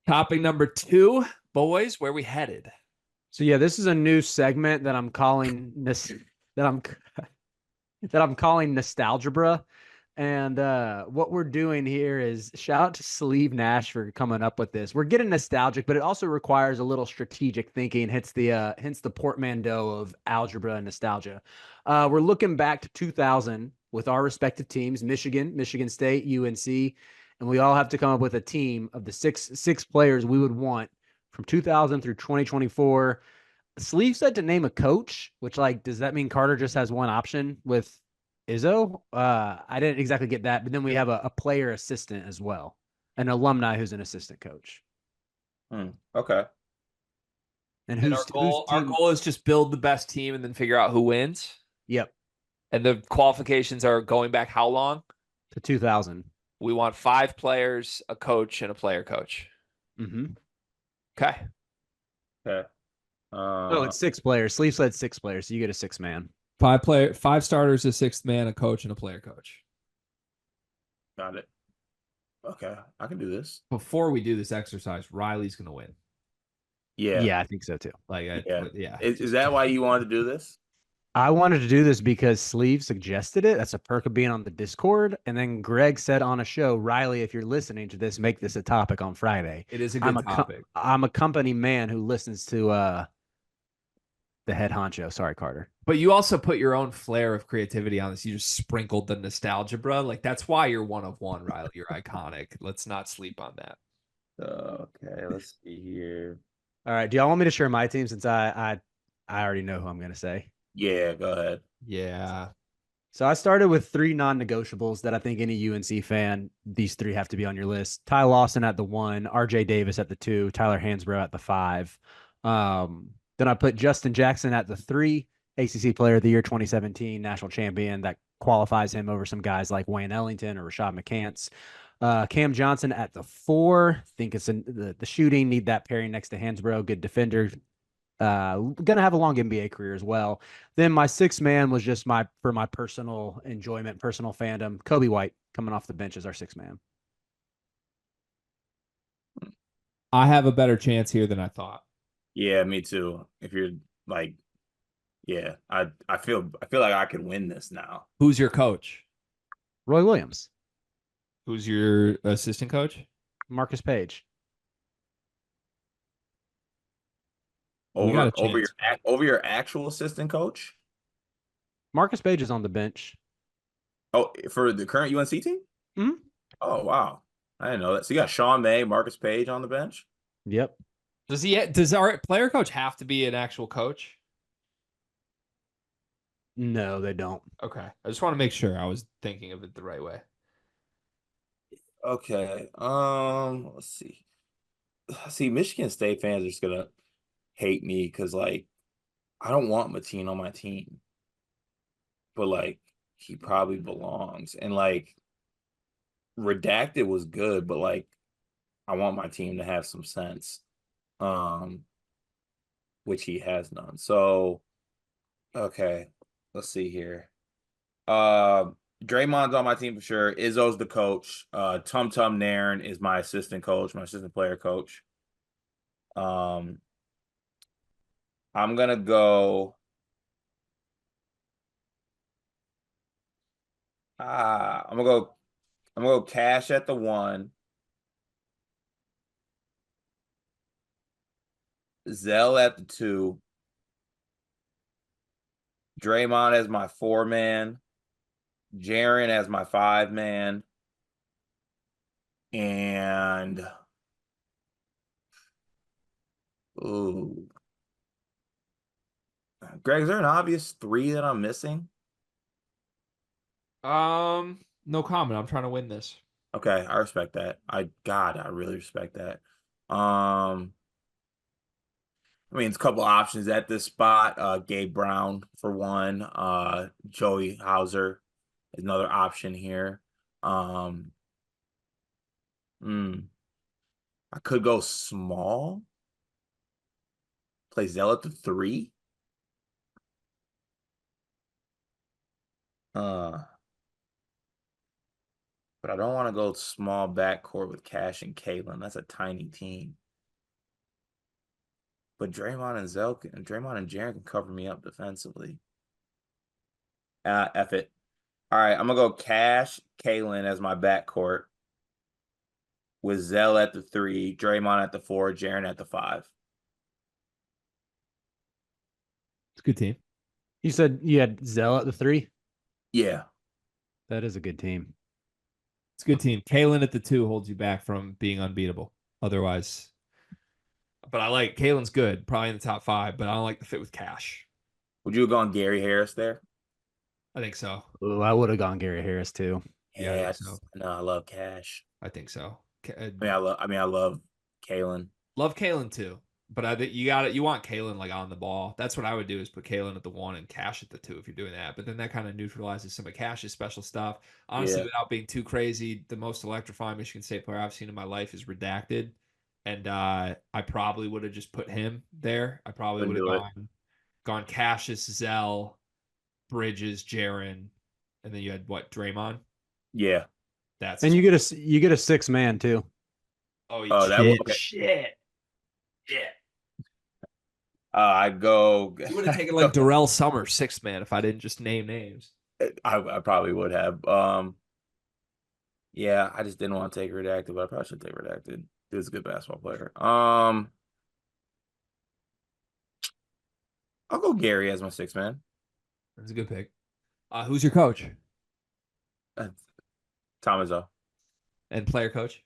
Topic number 2, boys, where we headed? So yeah, this is a new segment that I'm calling this that I'm that I'm calling Nostalgebra. And what we're doing here is shout out to Sleeve Nash for coming up with this. We're getting nostalgic, but it also requires a little strategic thinking, hence the portmanteau of algebra and nostalgia. We're looking back to 2000 with our respective teams, Michigan State, UNC, and we all have to come up with a team of the six players we would want from 2000 through 2024. Sleeve said to name a coach, which like does that mean Carter just has one option with Izzo? I didn't exactly get that, but then we have a player assistant as well, an alumni who's an assistant coach. Okay. And And whose our team? goal is just build the best team and then figure out who wins. Yep, And the qualifications are going back how long? to 2000. We want 5 players, a coach, and a player coach. Mm-hmm. Okay. Okay. Oh, it's 6 players. Sleeve said 6 players, so you get a 6 man. 5 starters, a sixth man, a coach, and a player coach. Got it. Okay, I can do this. Before we do this exercise, Riley's going to win. Yeah, I think so too. Yeah. Is that why you wanted to do this? I wanted to do this because Sleeve suggested it. That's a perk of being on the Discord. And then Greg said on a show, Riley, if you're listening to this, make this a topic on Friday. It is a good topic. I'm a company man who listens to the head honcho. Sorry, Carter. But you also put your own flair of creativity on this. You just sprinkled the nostalgia, bro. Like that's why you're one of one, Riley. You're iconic. Let's not sleep on that. Okay, let's see here. All right. Do y'all want me to share my team since I already know who I'm gonna say? Yeah, go ahead. Yeah. So I started with 3 non-negotiables that I think any UNC fan, these 3 have to be on your list. Ty Lawson at the 1, RJ Davis at the 2, Tyler Hansbrough at the 5. Then I put Justin Jackson at the 3, ACC Player of the Year 2017, national champion. That qualifies him over some guys like Wayne Ellington or Rashad McCants. Cam Johnson at the 4. Think it's the shooting, need that pairing next to Hansbrough, good defender. Gonna have a long NBA career as well. Then my 6 man was just for my personal enjoyment, personal fandom. Kobe White coming off the bench as our 6 man. I have a better chance here than I thought. Yeah, me too. If you're like, yeah, I feel like I could win this now. Who's your coach? Roy Williams, Who's your assistant coach? Marcus Page. Over your actual assistant coach? Marcus Page is on the bench. Oh, for the current UNC team? Mm-hmm. Oh, wow. I didn't know that. So you got Sean May, Marcus Page on the bench? Yep. Does our player coach have to be an actual coach? No, they don't. Okay. I just want to make sure I was thinking of it the right way. Okay. Let's see. See, Michigan State fans are just gonna hate me because like I don't want Mateen on my team. But like he probably belongs. And like Redacted was good, but like I want my team to have some sense. Which he has none. So okay, let's see here. Draymond's on my team for sure. Izzo's the coach. Tum Tum Nairn is my assistant coach, my assistant player coach. I'm gonna go. I'm gonna go. I'm gonna go Cash at the 1. Zell at the 2. Draymond as my 4-man. Jaren as my 5-man. And ooh. Greg, is there an obvious 3 that I'm missing? No comment. I'm trying to win this. Okay, I respect that. I really respect that. I mean, it's a couple options at this spot. Gabe Brown for 1. Joey Hauser is another option here. I could go small. Play Zell at the 3. But I don't want to go small backcourt with Cash and Kalen. That's a tiny team. But Draymond and Jaren can cover me up defensively. F it. All right, I'm gonna go Cash, Kalen as my backcourt, with Zell at the 3, Draymond at the 4, Jaren at the 5. It's a good team. You said you had Zell at the 3? Yeah. That is a good team. It's a good team. Kalen at the 2 holds you back from being unbeatable. Otherwise, but I like Kalen's good, probably in the top 5, but I don't like the fit with Cash. Would you have gone Gary Harris there? I think so. Ooh, I would have gone Gary Harris too. Yeah, I Yeah, think so. no, I love Cash. I think so. I love Kalen. Love Kalen too, but I think you want Kalen like on the ball. That's what I would do, is put Kalen at the 1 and Cash at the 2 if you're doing that. But then that kind of neutralizes some of Cash's special stuff. Honestly, Yeah. without being too crazy, the most electrifying Michigan State player I've seen in my life is Redacted, and I probably would have just put him there. I probably would have gone Cassius, Zell, Bridges, Jaren, and then you had what, Draymond? Yeah. And you get a 6-man too. Oh, shit. I'd go. You would have taken like Darrell Summers, 6th man, if I didn't just name names. I probably would have. Yeah, I just didn't want to take Redacted, but I probably should take Redacted. He was a good basketball player. I'll go Gary as my 6th man. That's a good pick. Who's your coach? Tom Izzo. And player coach?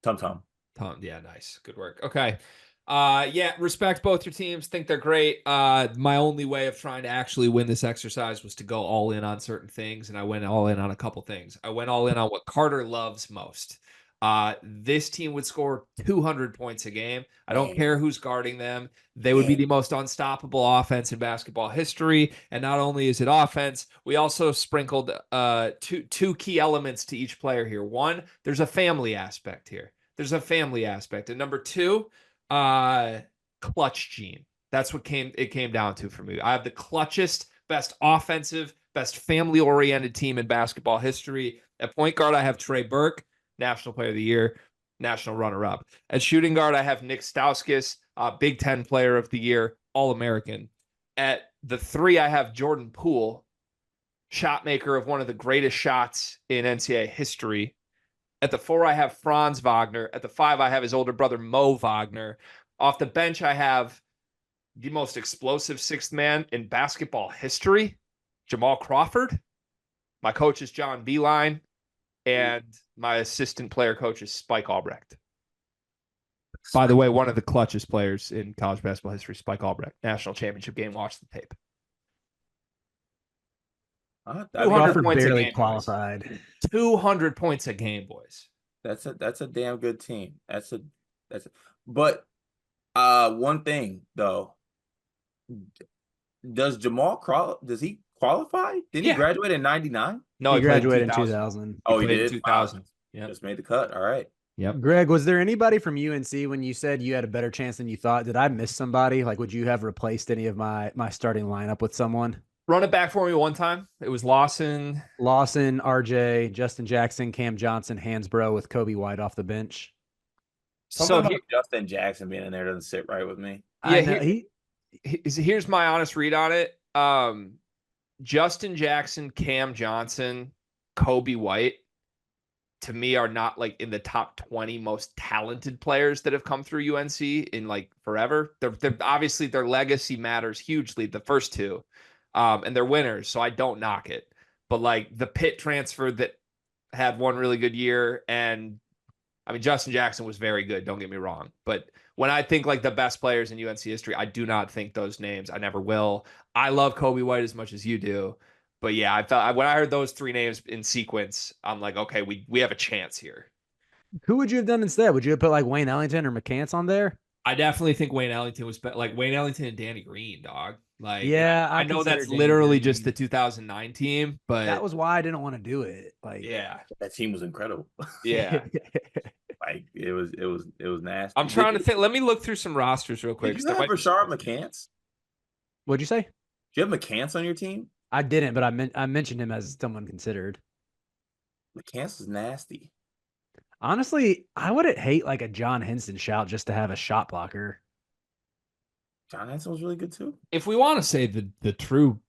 Tom. Yeah, nice. Good work. Okay. Yeah, respect both your teams. Think they're great. My only way of trying to actually win this exercise was to go all in on certain things, and I went all in on a couple things. I went all in on what Carter loves most. This team would score 200 points a game. I don't care who's guarding them. They would be the most unstoppable offense in basketball history. And not only is it offense, we also sprinkled two key elements to each player here. One, there's a family aspect here. And number 2, clutch gene. That's what it came down to for me. I have the clutchest, best offensive, best family-oriented team in basketball history. At point guard, I have Trey Burke, National Player of the Year, National Runner-Up. At shooting guard, I have Nick Stauskas, Big Ten Player of the Year, All-American. At the 3, I have Jordan Poole, shot maker of one of the greatest shots in NCAA history. At the 4, I have Franz Wagner. At the 5, I have his older brother, Mo Wagner. Off the bench, I have the most explosive 6th man in basketball history, Jamal Crawford. My coach is John Beeline. And my assistant player coach is Spike Albrecht. By the way, one of the clutchest players in college basketball history, Spike Albrecht. National championship game. Watch the tape. 200 points barely a game, qualified. Boys. 200 points a game, boys. That's a damn good team. But one thing though, does he qualify? Didn't he graduate in 99? No, he graduated in 2000. Oh, he did? In 2000. Yeah. Just made the cut. All right. Yep. Greg, was there anybody from UNC when you said you had a better chance than you thought? Did I miss somebody? Like, would you have replaced any of my starting lineup with someone? Run it back for me one time. It was Lawson, RJ, Justin Jackson, Cam Johnson, Hansbrough with Kobe White off the bench. Something about Justin Jackson being in there doesn't sit right with me. Yeah, here's my honest read on it. Justin Jackson, Cam Johnson, Kobe White, to me, are not like in the top 20 most talented players that have come through UNC in like forever. They're obviously, their legacy matters hugely, the first 2, and they're winners, so I don't knock it. But like the Pitt transfer that had one really good year, and I mean, Justin Jackson was very good, don't get me wrong. But when I think like the best players in UNC history, I do not think those names. I never will. I love Kobe White as much as you do. But yeah, I felt when I heard those 3 names in sequence, I'm like, okay, we have a chance here. Who would you have done instead? Would you have put like Wayne Ellington or McCants on there? I definitely think Wayne Ellington was like Wayne Ellington and Danny Green, dog. Like, yeah, I know that's literally just the 2009 team, but that was why I didn't want to do it. Like, yeah, that team was incredible. Yeah. Like it was nasty. I'm trying to think. Let me look through some rosters real quick. Did you have Rashard McCants? What'd you say? Do you have McCants on your team? I didn't, but I mentioned him as someone considered. Kansas is nasty. Honestly, I wouldn't hate like a John Henson shout just to have a shot blocker. John Henson was really good too. If we want to say the true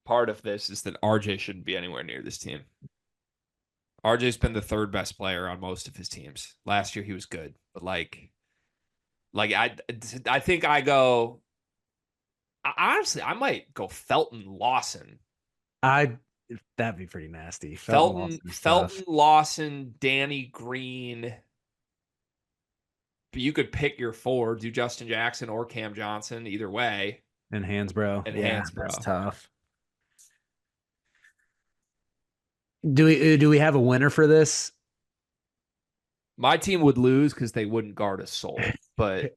part of this is that RJ shouldn't be anywhere near this team. RJ's been the third best player on most of his teams. Last year he was good, but like I think I go. Honestly, I might go Felton Lawson. That'd be pretty nasty. Felton Tough. Lawson, Danny Green. But you could pick your four, do Justin Jackson or Cam Johnson, either way. And Hansbrough. And Yeah, Hansbrough. that's tough. Do we have a winner for this? My team would lose because they wouldn't guard a soul, but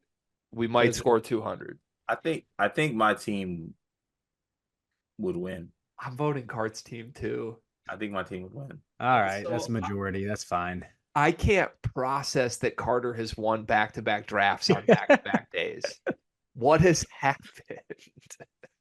we might score 200. I think my team would win. I'm voting Cart's team too. I think my team would win. All right, So, that's majority. That's fine. I can't process that Carter has won back-to-back drafts on back-to-back days. What has happened?